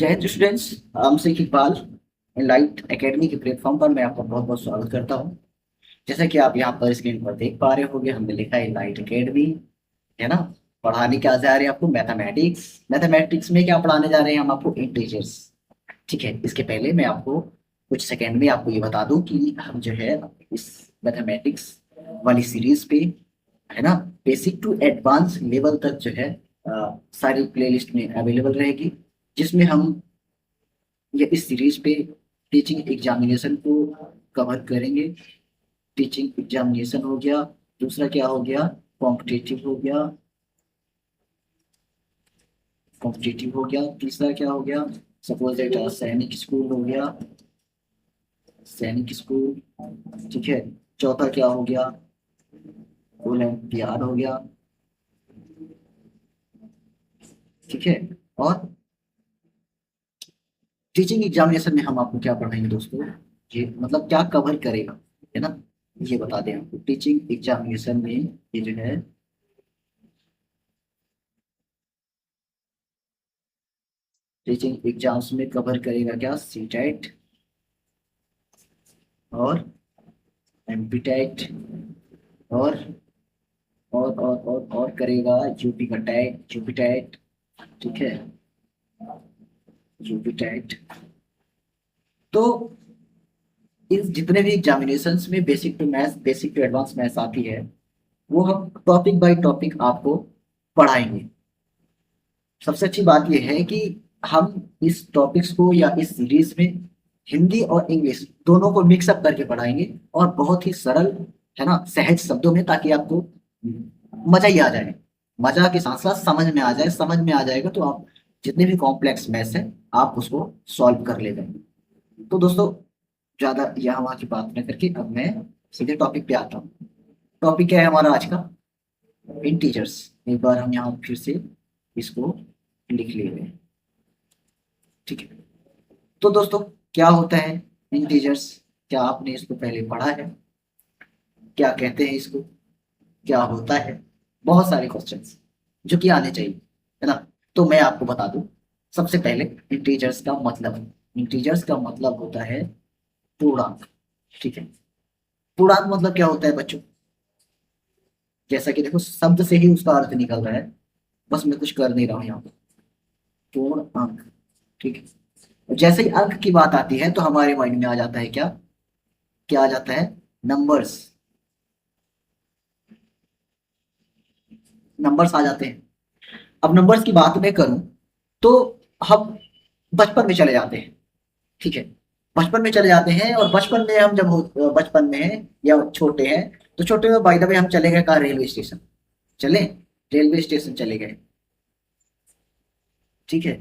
जय हिंद स्टूडेंट्स। हम Sheikh Iqbal light academy के प्लेटफॉर्म पर मैं आपका बहुत बहुत स्वागत करता हूं। जैसा कि आप यहाँ पर स्क्रीन पर देख पा रहे होंगे, हमने लिखा है लाइट एकेडमी, है ना। पढ़ाने क्या जा रहे हैं आपको? मैथमेटिक्स। मैथमेटिक्स में क्या पढ़ाने जा रहे हैं हम आपको? इंटीजर्स। ठीक है, इसके पहले मैं आपको कुछ सेकंड में आपको ये बता दूं कि हम जो है इस मैथमेटिक्स वाली सीरीज पे, है ना, बेसिक टू एडवांस लेवल तक जो है सारी प्लेलिस्ट में अवेलेबल रहेगी, जिसमें हम ये इस सीरीज पे टीचिंग एग्जामिनेशन को कवर करेंगे। टीचिंग एग्जामिनेशन हो गया, दूसरा क्या हो गया? कॉम्पिटिटिव हो गया। कॉम्पिटिटिव हो गया, तीसरा क्या हो गया? सपोज दैट सैनिक स्कूल हो गया। सैनिक स्कूल, ठीक है। चौथा क्या हो गया? ओलंपियाड हो गया, ठीक है। और टीचिंग एग्जामिनेशन में हम आपको क्या पढ़ाएंगे दोस्तों? ये मतलब क्या कवर करेगा, है ना, ये बता दें आपको। टीचिंग एग्जामिनेशन में ये जो है टीचिंग एग्जाम्स में कवर करेगा क्या? सीटेट और एमपीटेट, और और करेगा यूपी का टैट, यूपी टैट, ठीक है, यूपी टैट। तो इन जितने भी एग्जामिनेशंस में basic to maths, basic to advance maths आती है, वो हम टॉपिक बाय टॉपिक आपको पढ़ाएंगे। सबसे अच्छी बात यह है कि हम इस टॉपिक्स को या इस सीरीज में हिंदी और इंग्लिश दोनों को मिक्सअप करके पढ़ाएंगे, और बहुत ही सरल, है ना, सहज शब्दों में, ताकि आपको मजा ही आ जाए। मजा के साथ साथ समझ में आ जाए। समझ में आ जाएगा तो आप जितने भी कॉम्प्लेक्स मैथ्स है आप उसको सॉल्व कर लेंगे। तो दोस्तों, ज्यादा यहाँ वहाँ की बात न करके अब मैं सीधे टॉपिक पे आता हूँ। टॉपिक क्या है हमारा आज का? इंटीजर्स। एक बार हम यहाँ फिर से इसको लिख लेंगे, ठीक है। तो दोस्तों, क्या होता है इंटीजर्स? क्या आपने इसको पहले पढ़ा है? क्या कहते हैं इसको? क्या होता है? बहुत सारे क्वेश्चंस जो कि आने चाहिए, है ना। तो मैं आपको बता दूं, सबसे पहले इंटीजर्स का मतलब। इंटीजर्स का मतलब होता है पूर्णांक, ठीक है। पूर्णांक मतलब क्या होता है बच्चों? जैसा कि देखो, शब्द से ही उसका अर्थ निकल रहा है, बस मैं कुछ कर नहीं रहा हूँ यहाँ पर। पूर्णांक, ठीक है। और जैसे ही अंक की बात आती है तो हमारे माइंड में आ जाता है क्या? क्या आ जाता है? नंबर्स। नंबर्स आ जाते हैं। अब नंबर्स की बात मैं करूं तो हम बचपन में चले जाते हैं, ठीक है। बचपन में चले जाते हैं, और बचपन में हम जब बचपन में हैं या छोटे हैं, तो छोटे में बाय द वे हम चले गए कहाँ? Railway station. चले, रेलवे स्टेशन चले गए, ठीक है।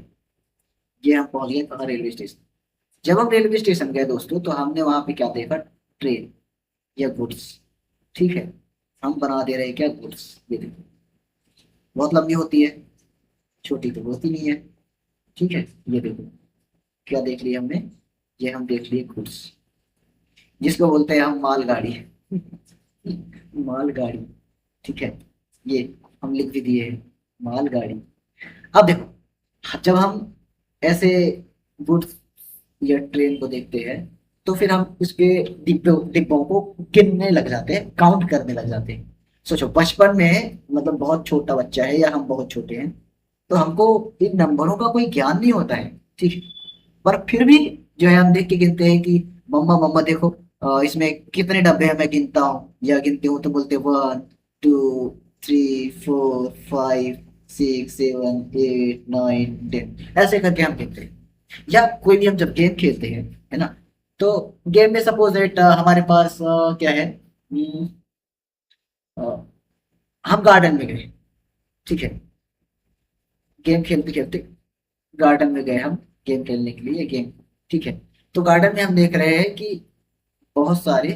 ये हम पहुंच गए कहाँ? Railway station. जब हम रेलवे स्टेशन गए दोस्तों, तो हमने वहां पे क्या देखा? ट्रेन या गुड्स, ठीक है। हम बना दे रहे हैं क्या? गुड्स। ये देखो, बहुत लंबी होती है, छोटी तो होती नहीं है, ठीक है। ये देखो, क्या देख लिया हमने? ये हम देख लिए गुड्स, जिसको बोलते हैं हम मालगाड़ी। मालगाड़ी, ठीक है। ये हम लिख भी दिए हैं, मालगाड़ी। अब देखो, जब हम ऐसे गुड्स या ट्रेन को देखते हैं, तो फिर हम उसके डिब्बों डिब्बों को गिनने लग जाते हैं, काउंट करने लग जाते हैं। सोचो, बचपन में मतलब बहुत छोटा बच्चा है या हम बहुत छोटे हैं, तो हमको इन नंबरों का कोई ज्ञान नहीं होता है, ठीक है। पर फिर भी जो है हम देख के गिनते हैं कि मम्मा मम्मा देखो, इसमें कितने डब्बे हैं, मैं गिनता हूँ या गिनती हूँ, तो बोलते 1 2 3 4 5 6 7 8 9 10, ऐसे करके हम गिनते हैं। या कोई भी हम जब गेम खेलते हैं, है ना, तो गेम में सपोज दैट हमारे पास क्या है? अ, हम गार्डन में गए, ठीक है। गेम खेलते खेलते गार्डन में गए हम गेम खेलने के लिए, गेम, ठीक है। तो गार्डन में हम देख रहे हैं कि बहुत सारे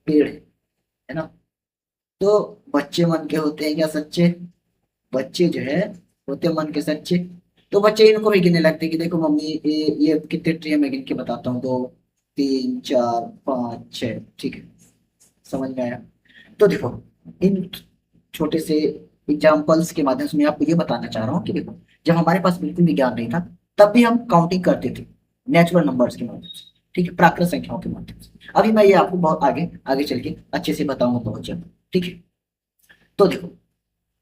पेड़ है ना। तो बच्चे मन के होते हैं क्या? सच्चे। बच्चे जो है होते हैं मन के सच्चे। तो बच्चे इनको भी गिनने लगते हैं कि देखो मम्मी, ये कितने ट्री है, मैं गिन के बताता हूँ, 2 3 4 5 6, ठीक है। समझ में आया? तो देखो, इन छोटे से एग्जाम्पल्स के माध्यम से मैं आपको ये बताना चाह रहा हूँ कि देखो, जब हमारे पास बिल्कुल भी ज्ञान नहीं था, तब भी हम काउंटिंग करते थे नेचुरल नंबर्स के माध्यम से, ठीक है, प्राकृत संख्याओं के माध्यम से। अभी मैं ये आपको बहुत आगे आगे चल के अच्छे से बताऊंगा बहुत जल्द, ठीक है। तो देखो,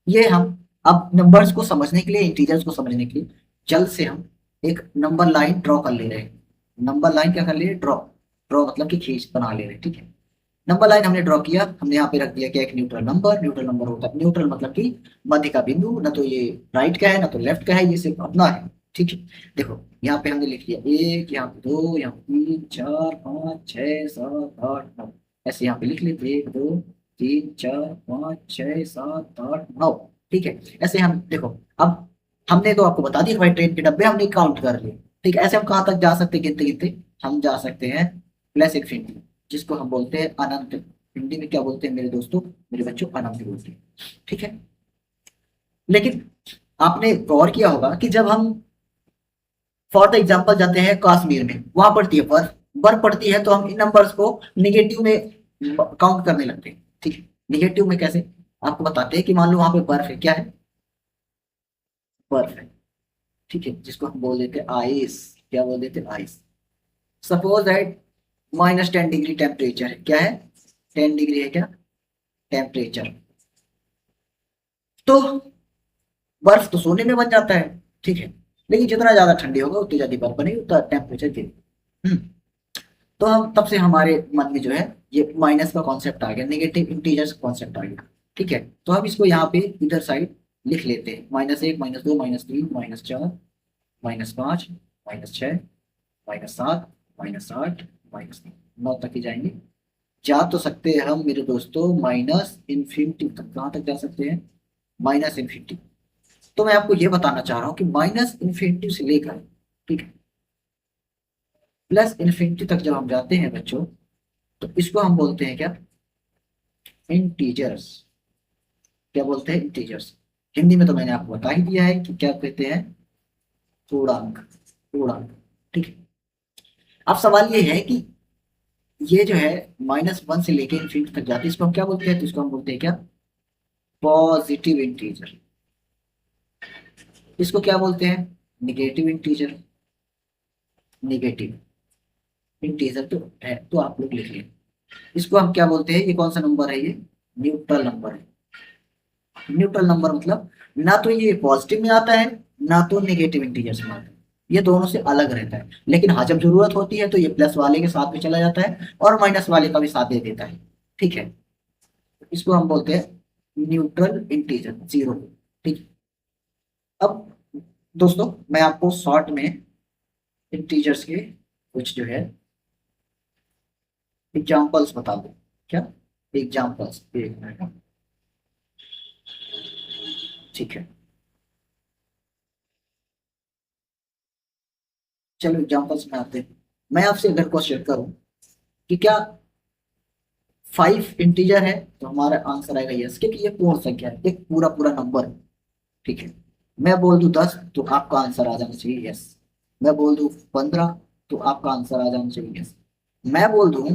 ये हम अब नंबर्स को समझने के लिए, इंटीजर्स को समझने के लिए जल्द से हम एक नंबर लाइन ड्रॉ कर ले रहे हैं। नंबर लाइन क्या कर ले रहे हैं? ड्रॉ। ड्रॉ मतलब कि खींच बना ले रहे हैं, ठीक है। नंबर लाइन हमने ड्रॉ किया, हमने यहाँ पे रख दिया क्या, एक न्यूट्रल नंबर। न्यूट्रल नंबर होता है, न्यूट्रल मतलब कि मध्य का बिंदु, ना तो ये राइट का है ना तो लेफ्ट का है, ये सिर्फ अपना है, ठीक है। देखो यहाँ पे हमने लिख दिया एक, यहाँ पे दो, यहाँ पे तीन, चार, पाँच, छः, सात, आठ, नौ, ऐसे यहाँ पे लिख लेते, एक, दो, तीन, चार, पाँच, छः, सात, आठ, नौ, ठीक है। ऐसे हम देखो, अब हमने तो आपको बता दिया भाई, ट्रेन के डब्बे हमने काउंट कर लिए, ठीक है। ऐसे हम कहाँ तक जा सकते हैं गिनते गिनते? हम जा सकते हैं प्लस इनफिनिटी, जिसको हम बोलते हैं अनंत। हिंदी में क्या बोलते हैं मेरे दोस्तों, मेरे बच्चों? अनंत बोलते हैं, ठीक है। लेकिन आपने गौर किया होगा कि जब हम फॉर द एग्जाम्पल जाते हैं कश्मीर में, वहां पड़ती है बर्फ, बर्फ पड़ती है तो हम इन नंबर्स को निगेटिव में काउंट करने लगते हैं, ठीक है। निगेटिव में कैसे? आपको बताते हैं कि मान लो वहां पे बर्फ है, क्या है? बर्फ है, ठीक है, जिसको हम बोल देते हैं आइस। क्या बोल देते हैं? Ice. Suppose that -10 degree temperature है, क्या है? 10 डिग्री है क्या टेम्परेचर? तो बर्फ तो सोने में बन जाता है, ठीक है। लेकिन जितना ज्यादा ठंडी होगा उतनी ज्यादा बर्फ बनेगी, उतना टेम्परेचर गिरेगा। तो हम तब से हमारे मन में जो है ये माइनस का कॉन्सेप्ट आ गया, नेगेटिव इंटीजर्स का कॉन्सेप्ट आ गया, ठीक है। तो हम इसको यहाँ पे इधर साइड लिख लेते हैं, -1, -2, -3, -4, -5, -6, -7, -8, -9 तक ही जाएंगे। जा तो सकते हैं हम मेरे दोस्तों माइनस इन्फिनिटी तक। कहाँ तक जा सकते हैं? Minus infinity. तो मैं आपको ये बताना चाह रहा हूँ कि माइनस इन्फिनिटी से लेकर, ठीक है, प्लस इन्फिनिटी तक जब हम जाते हैं बच्चों, तो इसको हम बोलते हैं क्या? इंटीजर्स। क्या बोलते हैं? इंटीजर्स। हिंदी में तो मैंने आपको बता ही दिया है कि क्या कहते हैं, पूर्णांक। पूर्णांक, ठीक है। अब सवाल ये है कि ये जो है -1 से लेके इन्फिनिटी तक जाती है, इसको हम क्या बोलते हैं? तो इसको हम बोलते हैं क्या? Positive integer. इसको क्या बोलते हैं? Negative integer. निगेटिव इंटीजर तो है, तो आप लोग लिख लें। इसको हम क्या बोलते हैं? ये कौन सा नंबर है? ये न्यूट्रल नंबर है। न्यूट्रल नंबर मतलब ना तो ये पॉजिटिव में आता है, ना तो नेगेटिव इंटीजर्स में आता है, ये दोनों से अलग रहता है। लेकिन हाँ, जब जरूरत होती है तो ये प्लस वाले के साथ भी चला जाता है और माइनस वाले का भी साथ दे देता है, ठीक है। इसको हम बोलते हैं न्यूट्रल इंटीजर, जीरो, ठीक। अब दोस्तों मैं आपको शॉर्ट में इंटीजर्स के कुछ जो है एग्जाम्पल्स बता दूं। क्या एग्जाम्पल्स? एक मिनट, ठीक है। चलो एग्जाम्पल्स में आते हैं। मैं आपसे अगर क्वेश्चन करूं कि क्या 5 इंटीजर है, तो हमारा आंसर आएगा यस, क्योंकि ये पूर्ण संख्या है, एक पूरा पूरा नंबर है, ठीक है। मैं बोल दूं 10 तो आपका आंसर आ जाना चाहिए यस। मैं बोल दूं 15 तो आपका आंसर आ जाना चाहिए यस। मैं बोल दूं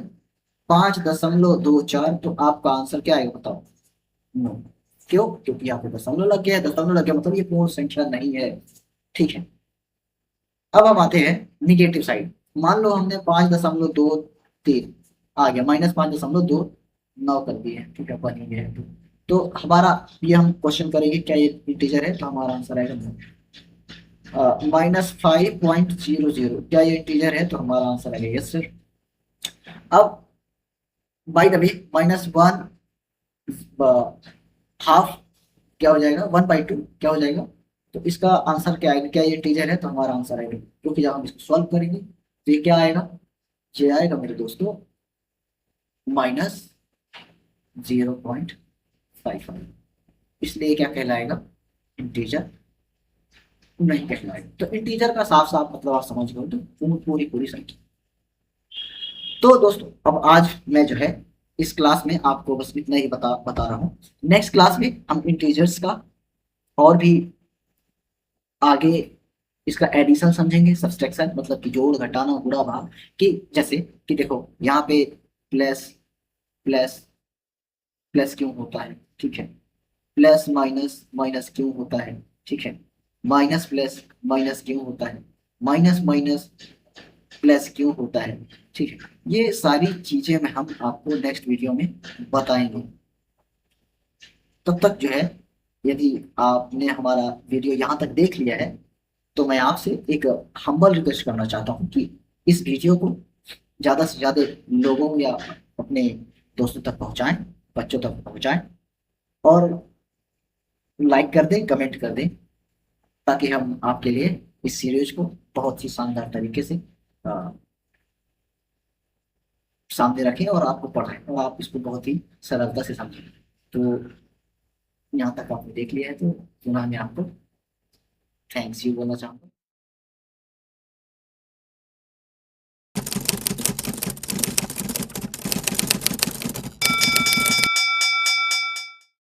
5.24 तो आपका आंसर क्या आएगा बताओ? नो। क्यों? क्योंकि यहाँ पे दशमलव लग गया है, दशमलव लग गया मतलब ये पूर्ण संख्या नहीं है, ठीक है। अब हम आते हैं निगेटिव साइड। मान लो हमने 5.23 आ गया, -5.29 कर दिए, ठीक है, बन ही गया है। तो हमारा ये हम क्वेश्चन करेंगे क्या ये इंटीजर है, तो हमारा आंसर आएगा -5.00। क्या ये इंटीजर है? तो हमारा आंसर आएगा यस सर। अब बाई द वे -1 हाफ क्या हो जाएगा? 1/2 क्या हो जाएगा? तो इसका आंसर क्या आएगा? क्या ये इंटीजर है? तो हमारा आंसर आएगा, क्योंकि जब हम इसको सॉल्व करेंगे तो ये क्या आएगा? ये आएगा मेरे दोस्तों -0.55। इसलिए ये क्या कहलाएगा? इंटीजर नहीं कहलाएगा। तो इंटीजर का साफ साफ मतलब आप समझ गए, तो पूरी पूरी संख्या। तो दोस्तों अब आज मैं जो है इस क्लास में आपको बस इतना ही बता बता रहा हूँ। नेक्स्ट क्लास में हम इंटीजर्स का और भी आगे इसका एडिशन समझेंगे, सब्सट्रैक्शन मतलब कि जोड़ घटाना गुणा भाग। कि जैसे कि देखो यहाँ पे प्लस प्लस प्लस क्यों होता है, ठीक है। प्लस माइनस माइनस क्यों होता है, ठीक है। माइनस प्लस माइनस क्यों होता है। माइनस माइनस प्लस क्यों होता है, ठीक है। ये सारी चीजें में हम आपको नेक्स्ट वीडियो में बताएंगे। तब तक जो है, यदि आपने हमारा वीडियो यहाँ तक देख लिया है तो मैं आपसे एक हम्बल रिक्वेस्ट करना चाहता हूँ कि इस वीडियो को ज़्यादा से ज़्यादा लोगों या अपने दोस्तों तक पहुँचाएं, बच्चों तक पहुँचाएं, और लाइक कर दें, कमेंट कर दें, ताकि हम आपके लिए इस सीरीज को बहुत ही शानदार तरीके से अ, सामने रखें और आपको पढ़ाएं और आप इसको बहुत ही सरलता से समझें। तो यहाँ तक आपने देख लिया है तो पुनः मैं आपको थैंक्स यू बोलना चाहूँगा।